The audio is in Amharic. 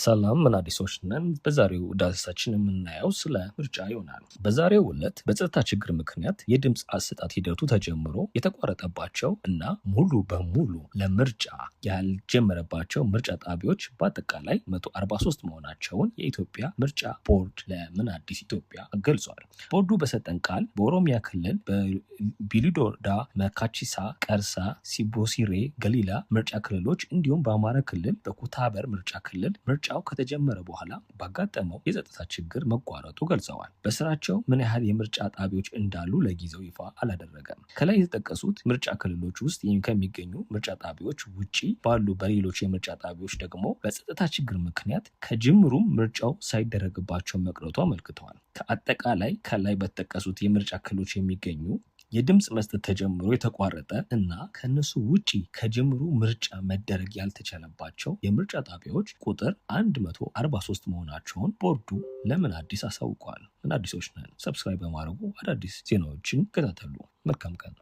ሰላም ምን አዲሶች ነን። በዛሬው ዳሰሳችን የምናየው ስለ ምርጫ ይሆናል። በዛሬው ዕለት በጸጥታ ችግር ምክንያት የድምፅ አሰጣጥ ሂደቱ ተጀምሮ የተቋረጠባቸው እና ሙሉ በሙሉ ለምርጫ ያልጀመረባቸው ምርጫ ጣቢያዎች በአጠቃላይ 143 መሆናቸውን የኢትዮጵያ ምርጫ ቦርድ ለምን አዲስ ኢትዮጵያ ገልጿል። ቦርዱ በሰጠን ቃል በኦሮሚያ ክልል በቢሊዶዳ፣ መካቺሳ፣ ቀርሳ፣ ሲቦሲሬ፣ ገሊላ ምርጫ ክልሎች እንዲሁም በአማራ ክልል በኩታበር ምርጫ ክልል ምርጫው ከተጀመረ በኋላ ባጋጠመው የጸጥታ ችግር መቋረጡ ገልጸዋል። በስራቸው ምን ያህል የምርጫ ጣቢያዎች እንዳሉ ለጊዜው ይፋ አላደረገም። ከላይ የተጠቀሱት ምርጫ ክልሎች ውስጥ ከሚገኙ ምርጫ ጣቢያዎች ውጪ ባሉ በሌሎች የምርጫ ጣቢያዎች ደግሞ በጸጥታ ችግር ምክንያት ከጅምሩም ምርጫው ሳይደረግባቸው መቅረቱ አመልክተዋል። ከአጠቃላይ ከላይ በተጠቀሱት የምርጫ ክልሎች የሚገኙ የድምፅ መስጠት ተጀምሮ የተቋረጠ እና ከነሱ ውጪ ከጅምሩ ምርጫ መደረግ ያልተቻለባቸው የምርጫ ጣቢያዎች ቁጥር 143 መሆናቸውን ቦርዱ ለምን አዲስ አሳውቀዋል። ምን አዲሶች ነን። ሰብስክራይብ በማድረጉ አዳዲስ ዜናዎችን ይከታተሉ። መልካም ቀን።